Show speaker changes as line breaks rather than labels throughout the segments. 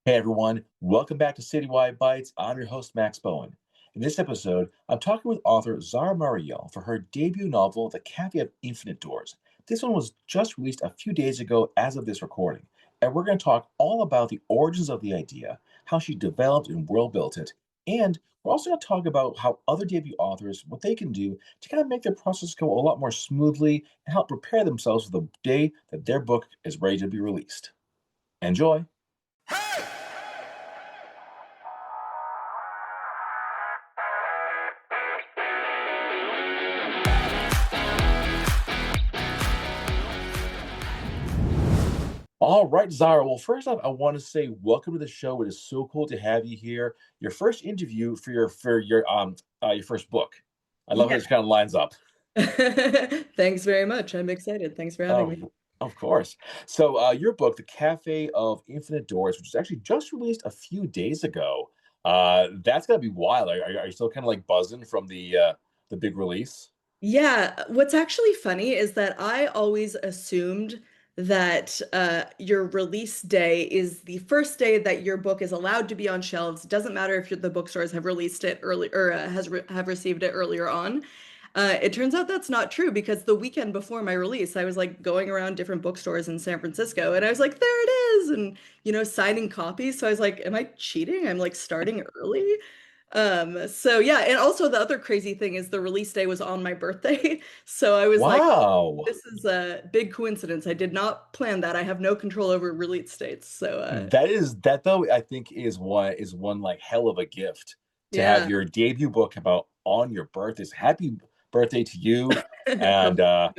Hey everyone, welcome back to Citywide Bytes. I'm your host, Max Bowen. In this episode, I'm talking with author Zara Marielle for her debut novel, The Cafe of Infinite Doors. This one was just released a few days ago as of this recording, and we're going to talk all about the origins of the idea, how she developed and world built it, and we're also going to talk about how other debut authors, what they can do to kind of make their process go a lot more smoothly and help prepare themselves for the day that their book is ready to be released. Enjoy! All right, Zara. Well, first off, I want to say welcome to the show. It is so cool to have you here. Your first interview for your first book. I love how
Yeah.
this kind of lines up.
Thanks very much. I'm excited. Thanks for having
Of
me.
of course. So your book, The Cafe of Infinite Doors, which was actually just released a few days ago. That's gonna be wild. Are you still kind of like buzzing from the big release?
Yeah, what's actually funny is that I always assumed that your release day is the first day that your book is allowed to be on shelves. Doesn't matter if the bookstores have released it early or have received it earlier on. It turns out that's not true because the weekend before my release, I was like going around different bookstores in San Francisco and I was like, there it is, and signing copies. So I was like, am I cheating? I'm like starting early. So yeah, and also the other crazy thing is the release day was on my birthday. So I was like,
Wow.
this is a big coincidence. I did not plan that. I have no control over release dates. So
That though, I think is one like hell of a gift to have
yeah.
your debut book come out on your birthday. So happy birthday to you. And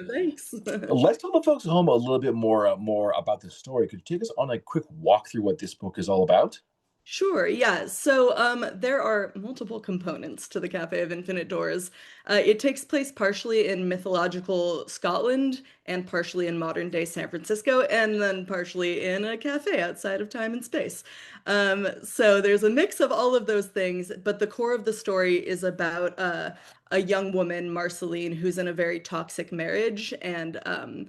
Thanks.
let's tell the folks at home a little bit more about this story. Could you take us on a quick walk through what this book is all about?
Sure, yeah. So there are multiple components to the Cafe of Infinite Doors. It takes place partially in mythological Scotland and partially in modern day San Francisco, and then partially in a cafe outside of time and space. So there's a mix of all of those things, but the core of the story is about a young woman, Marceline, who's in a very toxic marriage, and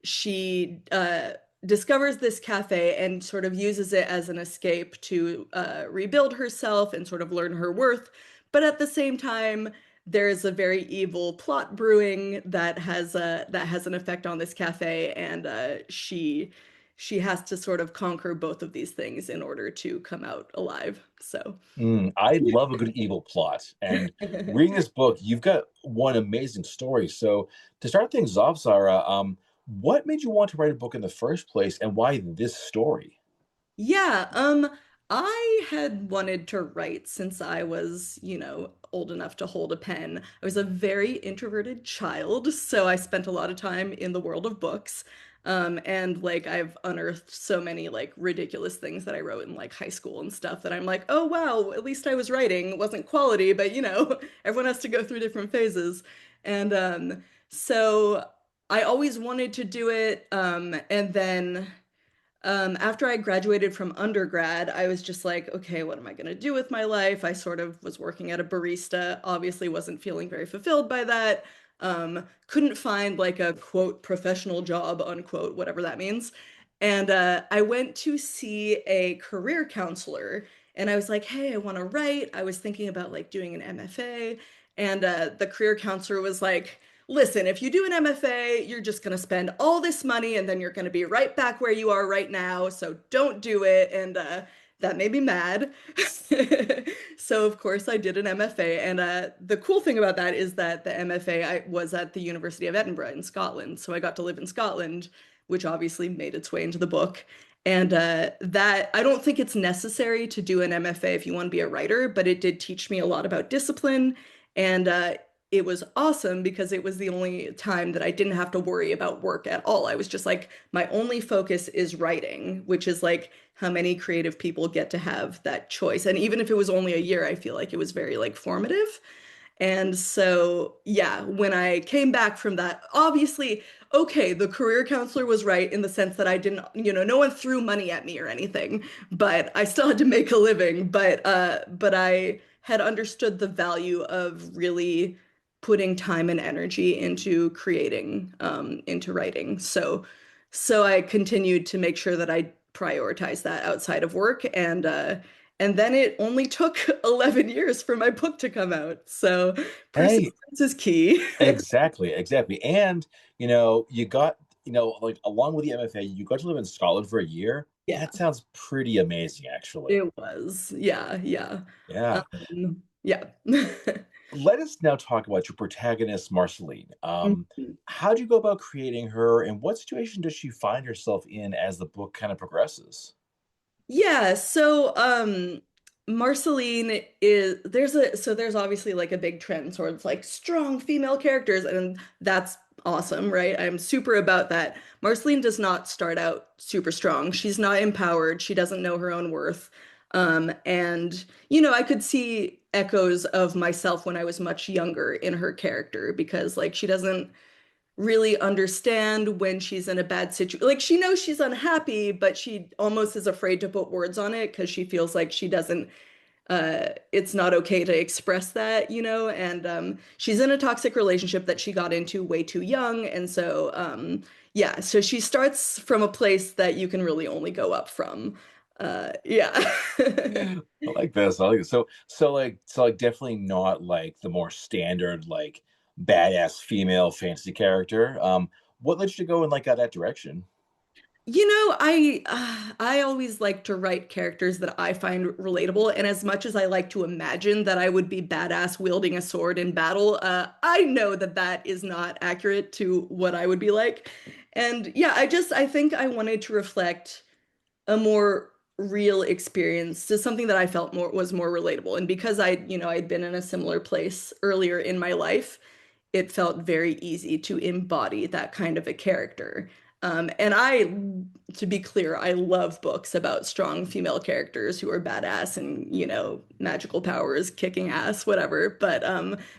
she discovers this cafe and sort of uses it as an escape to rebuild herself and sort of learn her worth. But at the same time, there is a very evil plot brewing that has an effect on this cafe, and she has to sort of conquer both of these things in order to come out alive. So.
I love a good evil plot. And reading this book, you've got one amazing story. So to start things off, Zara, what made you want to write a book in the first place, and why this story?
Yeah, I had wanted to write since I was, old enough to hold a pen. I was a very introverted child, so I spent a lot of time in the world of books. And like I've unearthed so many like ridiculous things that I wrote in like high school and stuff that I'm like, oh wow, at least I was writing. It wasn't quality, but everyone has to go through different phases. And so I always wanted to do it. And then after I graduated from undergrad, I was just like, okay, what am I going to do with my life? I sort of was working at a barista, obviously wasn't feeling very fulfilled by that. Couldn't find like a quote professional job, unquote, whatever that means. And I went to see a career counselor and I was like, hey, I want to write. I was thinking about like doing an MFA. And the career counselor was like, listen, if you do an MFA, you're just going to spend all this money and then you're going to be right back where you are right now. So don't do it. And that made me mad. So, of course, I did an MFA. And the cool thing about that is that the MFA was at the University of Edinburgh in Scotland. So I got to live in Scotland, which obviously made its way into the book. And that I don't think it's necessary to do an MFA if you want to be a writer, but it did teach me a lot about discipline. And it was awesome because it was the only time that I didn't have to worry about work at all. I was just like, my only focus is writing, which is like how many creative people get to have that choice. And even if it was only a year, I feel like it was very like formative. And so, yeah, when I came back from that, obviously, okay, the career counselor was right in the sense that I didn't, no one threw money at me or anything, but I still had to make a living. But I had understood the value of really putting time and energy into creating, into writing. So I continued to make sure that I prioritize that outside of work. And then it only took 11 years for my book to come out. So
Hey,
persistence is key.
exactly, exactly. And you got, like along with the MFA, you got to live in Scotland for a year.
Yeah,
That sounds pretty amazing, actually.
it was. Yeah, yeah.
Yeah.
Yeah.
Let us now talk about your protagonist, Marceline. How do you go about creating her, and what situation does she find herself in as the book kind of progresses?
Yeah, so Marceline is there's obviously like a big trend towards like strong female characters, and that's awesome, right? I'm super about that. Marceline does not start out super strong. She's not empowered. She doesn't know her own worth. And I could see echoes of myself when I was much younger in her character because like she doesn't really understand when she's in a bad situation. Like she knows she's unhappy, but she almost is afraid to put words on it because she feels like she doesn't it's not okay to express that, and she's in a toxic relationship that she got into way too young. And so yeah, so she starts from a place that you can really only go up from. Yeah.
I like this. I like it. So definitely not like the more standard like badass female fantasy character. What led you to go in like that direction?
I always like to write characters that I find relatable, and as much as I like to imagine that I would be badass wielding a sword in battle, I know that that is not accurate to what I would be like. And yeah, I think I wanted to reflect a more real experience to something that I felt more relatable. And because I'd been in a similar place earlier in my life, it felt very easy to embody that kind of a character. And to be clear, I love books about strong female characters who are badass and, magical powers, kicking ass, whatever. But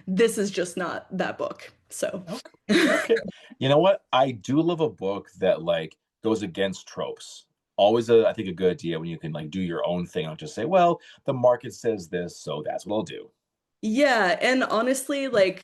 this is just not that book. So,
Okay. Okay. You know what? I do love a book that like goes against tropes. Always I think a good idea when you can like do your own thing, not just say, well, the market says this, so that's what I'll do.
yeah, and honestly, like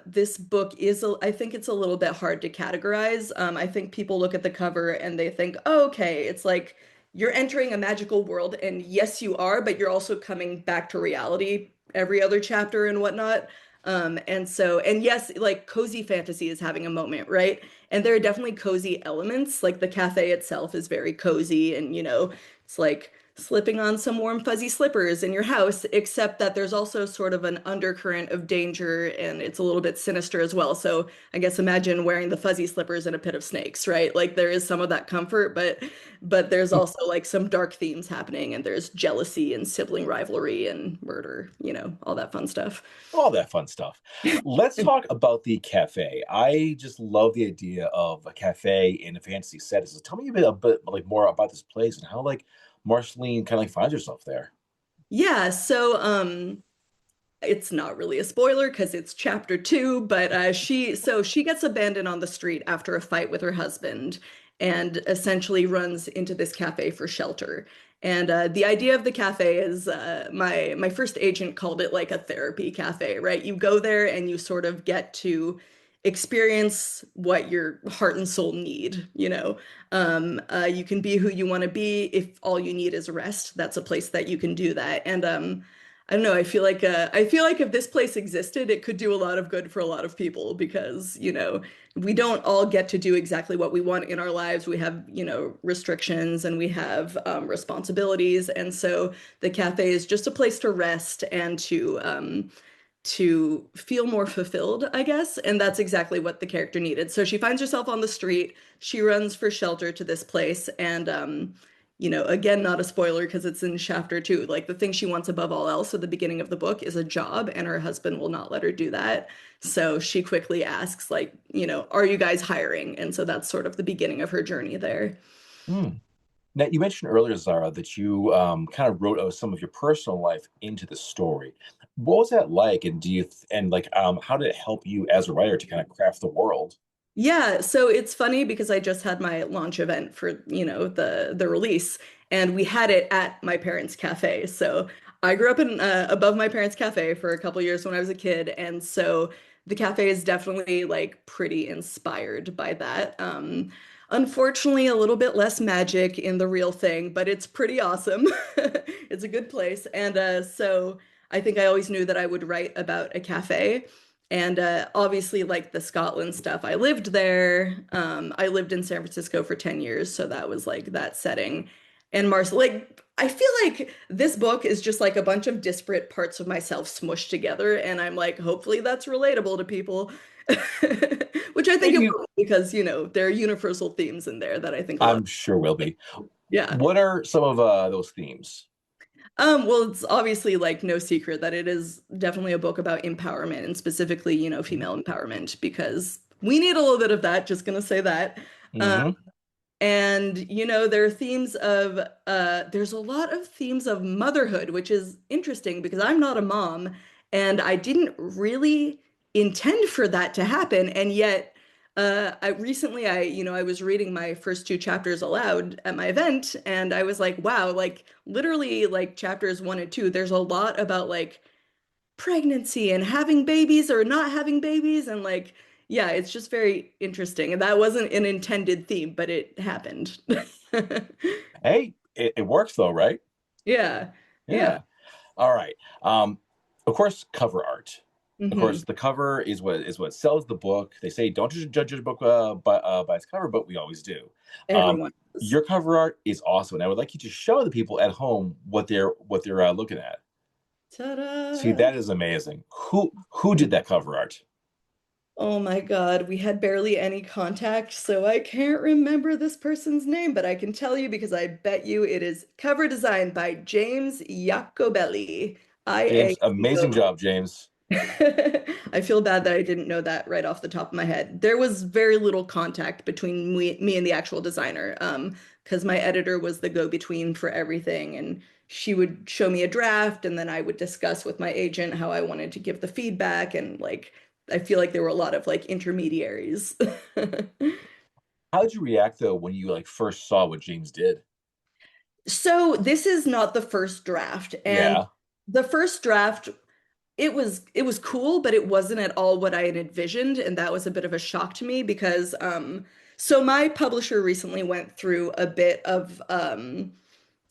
this book I think it's a little bit hard to categorize. I think people look at the cover and they think, "Oh, okay, it's like you're entering a magical world," and yes, you are, but you're also coming back to reality every other chapter and whatnot. And yes, like cozy fantasy is having a moment, right? And there are definitely cozy elements. Like the cafe itself is very cozy, and it's like slipping on some warm fuzzy slippers in your house, except that there's also sort of an undercurrent of danger and it's a little bit sinister as well. So I guess imagine wearing the fuzzy slippers in a pit of snakes, right? Like there is some of that comfort, but there's also like some dark themes happening and there's jealousy and sibling rivalry and murder, all that fun stuff.
All that fun stuff. Let's talk about the cafe. I just love the idea of a cafe in a fantasy setting. So tell me a bit like more about this place and how like Marceline kind of like finds herself there.
Yeah, so it's not really a spoiler because it's chapter 2, but she gets abandoned on the street after a fight with her husband and essentially runs into this cafe for shelter. And the idea of the cafe is my first agent called it like a therapy cafe, right? You go there and you sort of get to experience what your heart and soul need, you can be who you want to be if all you need is rest. That's a place that you can do that. And I don't know. I feel like if this place existed, it could do a lot of good for a lot of people because, we don't all get to do exactly what we want in our lives. We have, restrictions and we have responsibilities. And so the cafe is just a place to rest and to feel more fulfilled, I guess. And that's exactly what the character needed. So she finds herself on the street. She runs for shelter to this place. And, again, not a spoiler because it's in chapter 2. Like the thing she wants above all else at the beginning of the book is a job, and her husband will not let her do that. So she quickly asks, like, are you guys hiring? And so that's sort of the beginning of her journey there.
Hmm. Now, you mentioned earlier, Zara, that you kind of wrote some of your personal life into the story. What was that like? And how did it help you as a writer to kind of craft the world?
Yeah, so it's funny because I just had my launch event for, the release, and we had it at my parents' cafe. So I grew up in above my parents' cafe for a couple years when I was a kid, and so the cafe is definitely like pretty inspired by that. Unfortunately, a little bit less magic in the real thing, but it's pretty awesome. It's a good place. And so I think I always knew that I would write about a cafe. And obviously, like the Scotland stuff, I lived there. I lived in San Francisco for 10 years, so that was like that setting. And like, I feel like this book is just like a bunch of disparate parts of myself smushed together. And I'm like, hopefully that's relatable to people. Which I think
Maybe
it
you,
will because, there are universal themes in there that I think a lot.
I'm sure will be.
Yeah.
What are some of those themes?
Well, it's obviously like no secret that it is definitely a book about empowerment and specifically, female empowerment because we need a little bit of that, just gonna say that. Um,
Mm-hmm.
And there are themes of there's a lot of themes of motherhood, which is interesting because I'm not a mom and I didn't really intend for that to happen. And yet I was reading my first two chapters aloud at my event and I was like, wow, like literally like chapters 1 and 2, there's a lot about like pregnancy and having babies or not having babies and like yeah, it's just very interesting. And that wasn't an intended theme, but it happened.
Hey, it works though, right?
Yeah. Yeah.
Yeah. All right. Um, of course, cover art. Of
Hmm.
course, the cover is what sells the book. They say don't just judge a book by its cover, but we always do. Um,
Everyone is.
your cover art is awesome, and I would like you to show the people at home what they're looking at. See,
Ta-da.
that is amazing. Who did that cover art?
Oh my God, we had barely any contact, so I can't remember this person's name, but I can tell you because I bet you it is cover design by James Iacobelli.
James,
IACO.
amazing job, James.
I feel bad that I didn't know that right off the top of my head. There was very little contact between me and the actual designer, because my editor was the go-between for everything, and she would show me a draft, and then I would discuss with my agent how I wanted to give the feedback, and like I feel like there were a lot of like intermediaries.
How did you react though when you like first saw what James did?
So this is not the first draft, and
Yeah.
the first draft it was cool, but it wasn't at all what I had envisioned, and that was a bit of a shock to me because so my publisher recently went through a bit of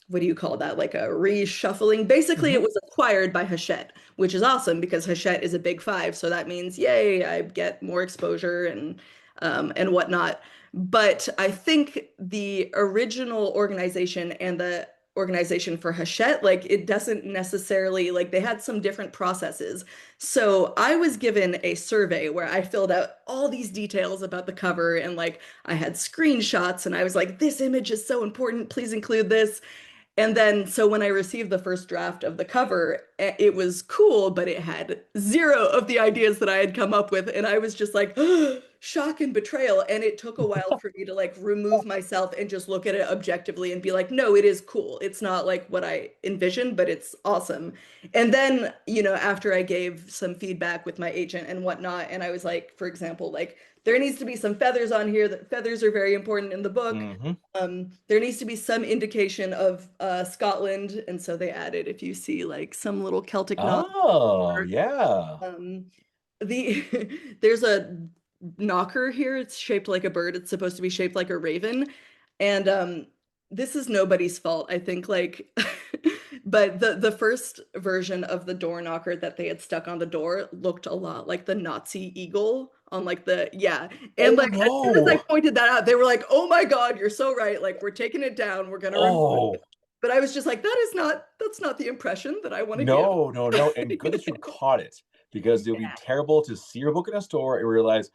what do you call that? Like a reshuffling. Basically, it
Hmm.
was acquired by Hachette, which is awesome because Hachette is a big five. So that means, yay, I get more exposure and whatnot. But I think the original organization and the organization for Hachette, like it doesn't necessarily like they had some different processes. So I was given a survey where I filled out all these details about the cover and like I had screenshots and I was like, this image is so important, please include this. And then, so when I received the first draft of the cover, it was cool, but it had zero of the ideas that I had come up with. And I was just like, shock and betrayal. And it took a while for me to like remove myself and just look at it objectively and be like, no, it is cool. It's not like what I envisioned, but it's awesome. And then, after I gave some feedback with my agent and whatnot, and I was like, for example, like, there needs to be some feathers on here. That feathers are very important in the book.
Hmm.
There needs to be some indication of Scotland, and so they added, if you see like some little Celtic nod.
Oh, yeah.
Um, the there's a knocker here. It's shaped like a bird. It's supposed to be shaped like a raven, and this is nobody's fault. I think like, but the first version of the door knocker that they had stuck on the door looked a lot like the Nazi eagle on like the yeah. And
Oh
like as soon as I
no.
pointed that out, they were like, "Oh my God, you're so right! Like we're taking it down. We're gonna remove it."
Oh
But I was just like, that's not the impression that I want to give.
no, no, no. And good that you caught it because it would be terrible to see your book in a store and realize,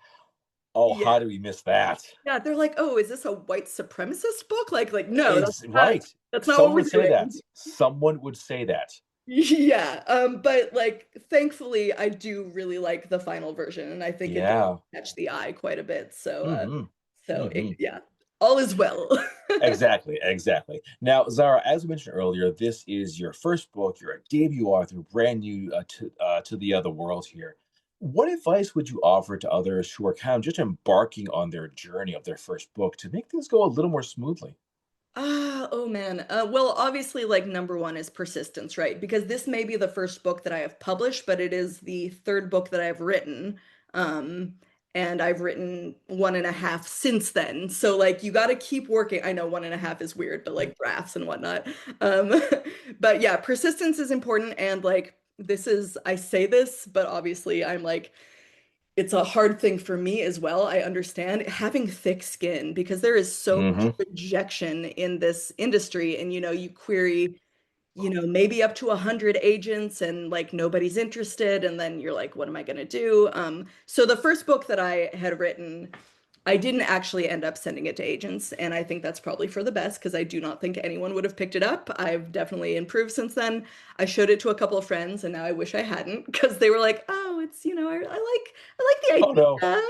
oh,
Yeah.
how did we miss that?
Yeah, they're like, "Oh, is this a white supremacist book?" Like, no, that's
It's
not
right.
that's not what
Someone
we're
would say that.
doing.
Someone would say that.
Yeah, but like thankfully I do really like the final version and I think it does
Yeah.
catch the eye quite a bit. So
Hmm. Hmm.
yeah, all is well.
Exactly, exactly. Now, Zara, as we mentioned earlier, this is your first book. You're a debut author, brand new to the other world here. What advice would you offer to others who are kind of just embarking on their journey of their first book to make things go a little more smoothly?
Oh man. Well, obviously, like number one is persistence, right? Because this may be the first book that I have published, but it is the third book that I have written. Um, and I've written one and a half since then. So like you got to keep working. I know one and a half is weird, but like drafts and whatnot. Um, but yeah, persistence is important. And like I say this, but obviously I'm like, it's a hard thing for me as well. I understand having thick skin because there is so much
Hmm.
rejection in this industry. And you query maybe up to 100 agents and like nobody's interested. And then you're like, what am I going to do? So the first book that I had written, I didn't actually end up sending it to agents. And I think that's probably for the best because I do not think anyone would have picked it up. I've definitely improved since then. I showed it to a couple of friends and now I wish I hadn't because they were like, oh, it's, I
Oh no.
like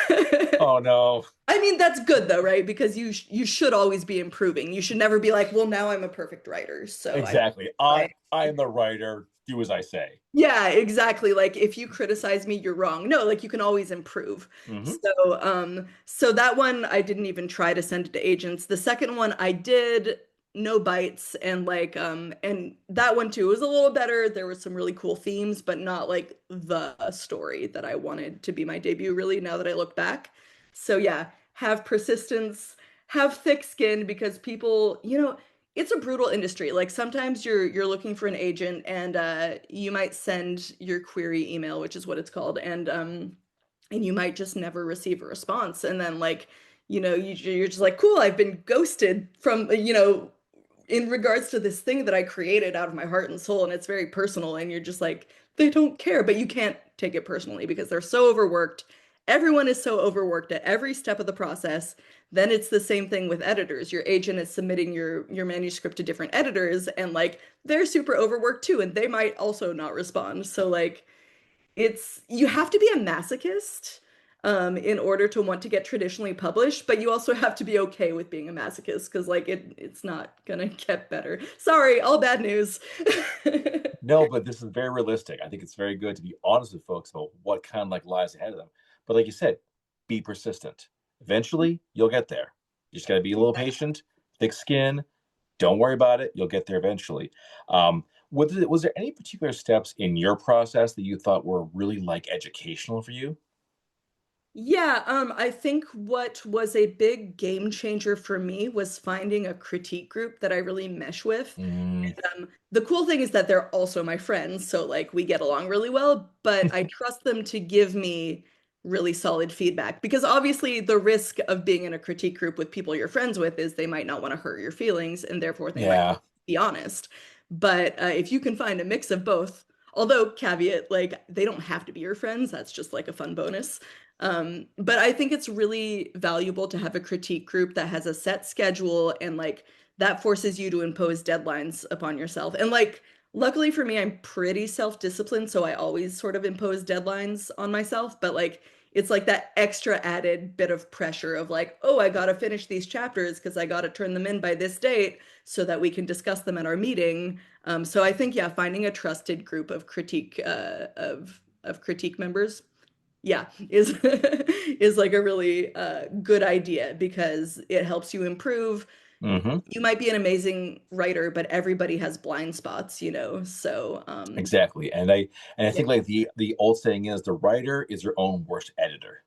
the idea.
Oh no.
I mean, that's good though, right? Because you should always be improving. You should never be like, well, now I'm a perfect writer. So I
Exactly. I
try.
I am the writer. Do as I say.
Yeah, exactly. Like if you criticize me, you're wrong. No, like you can always improve.
Hmm.
So that one I didn't even try to send it to agents. The second one I did, no bites, and like and that one too was a little better. There was some really cool themes, but not like the story that I wanted to be my debut, really, now that I look back. So yeah, have persistence, have thick skin because people, it's a brutal industry. Like sometimes you're looking for an agent and you might send your query email, which is what it's called, and you might just never receive a response. And then like, you're just like, cool, I've been ghosted from, in regards to this thing that I created out of my heart and soul, and it's very personal, and you're just like, they don't care, but you can't take it personally because they're so overworked. Everyone is so overworked at every step of the process. Then it's the same thing with editors. Your agent is submitting your manuscript to different editors, and like they're super overworked too, and they might also not respond. So like you have to be a masochist in order to want to get traditionally published, but you also have to be okay with being a masochist because like it's not gonna get better. Sorry, all bad news.
No, but this is very realistic. I think it's very good to be honest with folks about what kind of like lies ahead of them. But like you said, be persistent. Eventually, you'll get there. You just got to be a little
Yeah.
patient, thick skin. Don't worry about it. You'll get there eventually. Was there any particular steps in your process that you thought were really like educational for you?
Yeah, I think what was a big game changer for me was finding a critique group that I really mesh with.
Mm,
The cool thing is that they're also my friends, so like we get along really well, but I trust them to give me really solid feedback because obviously the risk of being in a critique group with people you're friends with is they might not want to hurt your feelings and therefore they might
yeah.
be honest. But if you can find a mix of both, although caveat, like they don't have to be your friends, that's just like a fun bonus. But I think it's really valuable to have a critique group that has a set schedule and like that forces you to impose deadlines upon yourself. And like, luckily for me, I'm pretty self-disciplined, so I always sort of impose deadlines on myself. But like, it's like that extra added bit of pressure of like, oh, I gotta finish these chapters because I gotta turn them in by this date so that we can discuss them at our meeting. So I think, yeah, finding a trusted group of critique members, yeah, is is like a really good idea because it helps you improve.
Hmm.
You might be an amazing writer, but everybody has blind spots, So,
Exactly. And I
yeah,
think like the old saying is the writer is your own worst editor.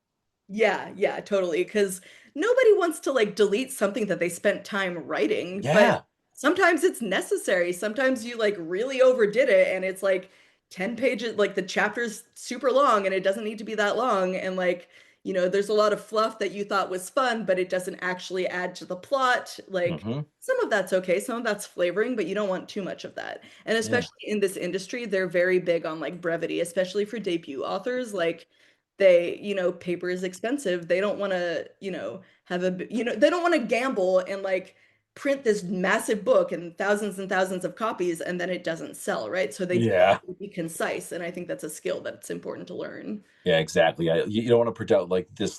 yeah, yeah, totally. Because nobody wants to like delete something that they spent time writing, but
Yeah.
sometimes it's necessary. Sometimes you like really overdid it and it's like 10 pages, like the chapter's super long and it doesn't need to be that long. And like, there's a lot of fluff that you thought was fun, but it doesn't actually add to the plot. Like
Hmm.
some of that's okay, some of that's flavoring, but you don't want too much of that. And
Yeah.
especially in this industry, they're very big on like brevity, especially for debut authors. Like paper is expensive. They don't want to, they don't want to gamble and like print this massive book and thousands of copies and then it doesn't sell, right? So they do
Yeah.
have to be concise. And I think that's a skill that's important to learn.
Yeah, exactly. You don't want to print out like this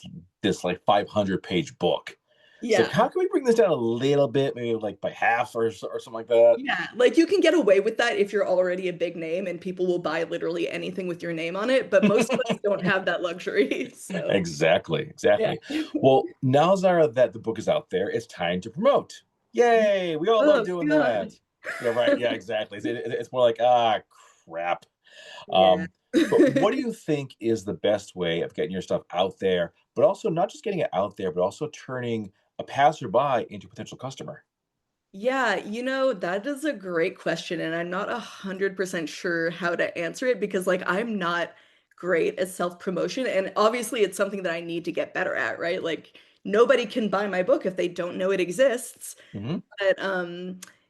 like 500-page book. It's like,
Yeah.
how can we bring this down a little bit, maybe like by half or something like that?
Yeah. Like you can get away with that if you're already a big name and people will buy literally anything with your name on it. But most of us don't have that luxury. So,
Exactly,
yeah.
exactly. Well, now, Zara, that the book is out there, it's time to promote. Yay! We all love
Oh,
doing
God.
that. Yeah, right. Yeah, exactly. It's more like crap.
Yeah.
But what do you think is the best way of getting your stuff out there, but also not just getting it out there, but also turning a passerby into a potential customer?
Yeah, that is a great question, and I'm not 100% sure how to answer it because, like, I'm not great at self-promotion, and obviously it's something that I need to get better at, right? Like, nobody can buy my book if they don't know it exists.
Hmm.
But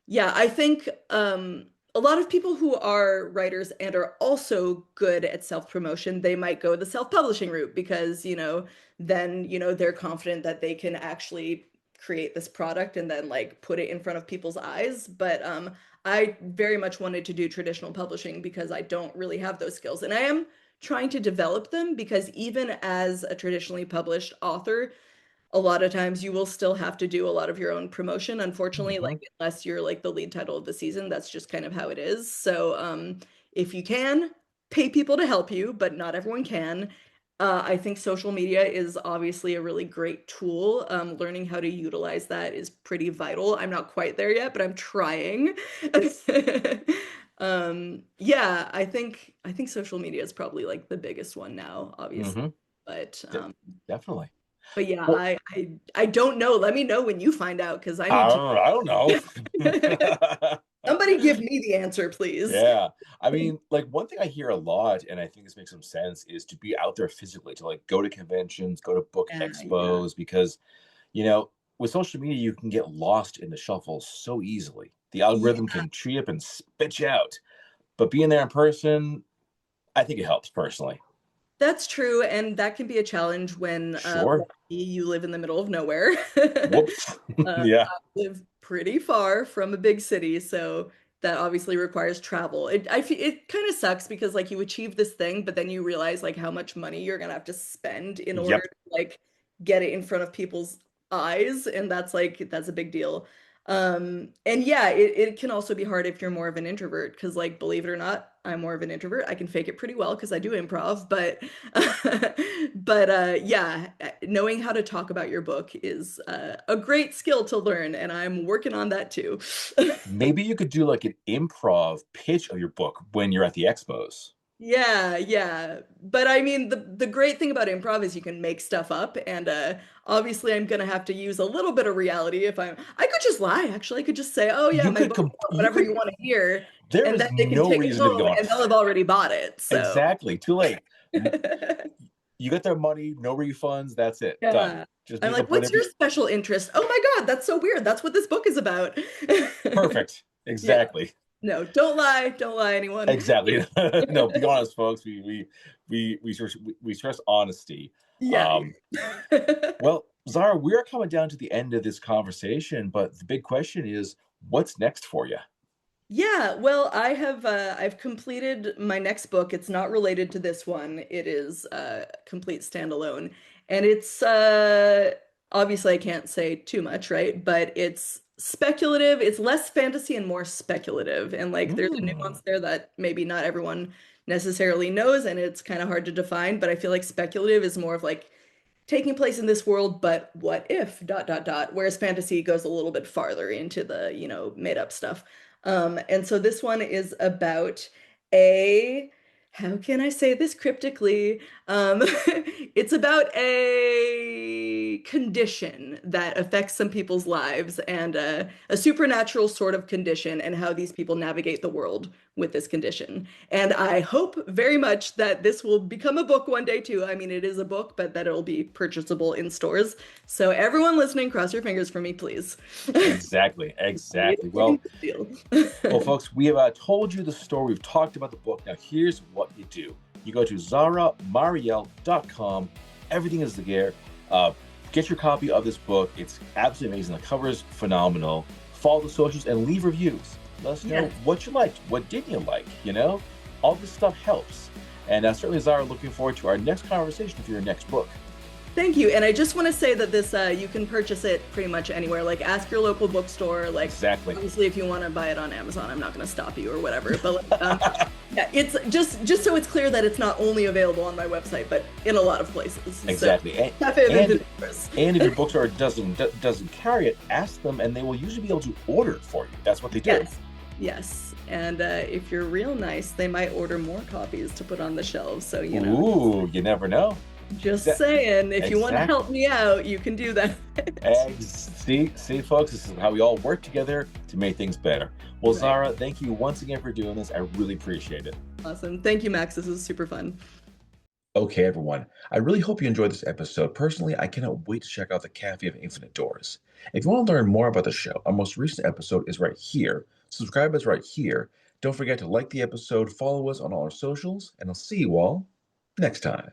yeah, I think a lot of people who are writers and are also good at self-promotion, they might go the self-publishing route because, then, they're confident that they can actually create this product and then like put it in front of people's eyes. But I very much wanted to do traditional publishing because I don't really have those skills. And I am trying to develop them because even as a traditionally published author, a lot of times you will still have to do a lot of your own promotion, unfortunately,
Hmm.
like unless you're like the lead title of the season, that's just kind of how it is. So if you can pay people to help you, but not everyone can. I think social media is obviously a really great tool. Learning how to utilize that is pretty vital. I'm not quite there yet, but I'm trying. Yeah, I think social media is probably like the biggest one now, obviously.
Hmm.
But
Definitely.
but yeah,
Well,
I don't know. Let me know when you find out because I need
I don't
to.
know.
Somebody give me the answer, please.
Yeah. I mean, like one thing I hear a lot, and I think this makes some sense, is to be out there physically, to like go to conventions, go to book
Yeah, yeah.
expos, because, you know, with social media, you can get lost in the shuffle so easily. The algorithm
Yeah,
can tree up and spit you out. But being there in person, I think it helps personally.
that's true, and that can be a challenge when,
Sure.
like me, you live in the middle of nowhere.
Whoops. Yeah.
I live pretty far from a big city, so that obviously requires travel. It kind of sucks because like you achieve this thing, but then you realize like how much money you're gonna have to spend in order
Yep.
to like get it in front of people's eyes, and that's a big deal. And yeah, it can also be hard if you're more of an introvert because like believe it or not, I'm more of an introvert. I can fake it pretty well because I do improv, but but yeah, knowing how to talk about your book is a great skill to learn, and I'm working on that too.
Maybe you could do like an improv pitch of your book when you're at the expos.
Yeah, yeah. But I mean, the great thing about improv is you can make stuff up, and obviously I'm gonna have to use a little bit of reality if I could just lie, actually. I could just say, "Oh yeah,
You
my
could
book,
you
whatever
could
you want to hear,"
There
and then
is
they can
no
take it
reason to be
home
going,
and they'll have already bought it. So,
exactly, too late. You get their money, no refunds, that's it, done.
yeah.
Just
I'm
need to
like,
put
"What's your
every
special interest?" Oh my God, that's so weird. That's what this book is about.
perfect.
Yeah.
Exactly.
No, don't lie, anyone.
Exactly. No, be honest, folks. We stress honesty.
Yeah.
Um, well, Zara, we're coming down to the end of this conversation, but the big question is, what's next for you?
Yeah, well, I've completed my next book. It's not related to this one. It is complete standalone. And it's obviously I can't say too much, right? But it's speculative. It's less fantasy and more speculative. And like there's a
Mm,
nuance there that maybe not everyone necessarily knows, and it's kind of hard to define, but I feel like speculative is more of like taking place in this world, but what if dot dot dot, whereas fantasy goes a little bit farther into the, made up stuff. And so this one is about a, how can I say this cryptically? It's about a condition that affects some people's lives and a supernatural sort of condition and how these people navigate the world with this condition. And I hope very much that this will become a book one day too. I mean, it is a book, but that it'll be purchasable in stores. So everyone listening, cross your fingers for me, please.
exactly,
It's
exactly.
looking
Well,
good deal.
folks, we have told you the story. We've talked about the book. Now, here's what you do. You go to zaramarielle.com. Everything is there. Uh, get your copy of this book. It's absolutely amazing. The cover is phenomenal. Follow the socials and leave reviews. Let us know
Yes.
what you liked. What didn't you like? All this stuff helps. And certainly, Zara, looking forward to our next conversation for your next book.
Thank you. And I just want to say that this you can purchase it pretty much anywhere. Like ask your local bookstore. Like
Exactly.
obviously if you want to buy it on Amazon, I'm not going to stop you or whatever. But like, yeah, it's just so it's clear that it's not only available on my website, but in a lot of places.
Exactly.
So Cafe
And,
Vendors.
and if your bookstore doesn't carry it, ask them, and they will usually be able to order it for you. That's what they do.
Yes. Yes, and if you're real nice, they might order more copies to put on the shelves. So,
Ooh, you never know.
just
Exa-
saying, if you want to help
exactly.
me out, you can do that.
See, folks, this is how we all work together to make things better. Well,
Right.
Zara, thank you once again for doing this. I really appreciate it.
Awesome. Thank you, Max. This is super fun.
Okay, everyone. I really hope you enjoyed this episode. Personally, I cannot wait to check out the Cafe of Infinite Doors. If you want to learn more about the show, our most recent episode is right here. Subscribe us right here. Don't forget to like the episode, follow us on all our socials, and I'll see you all next time.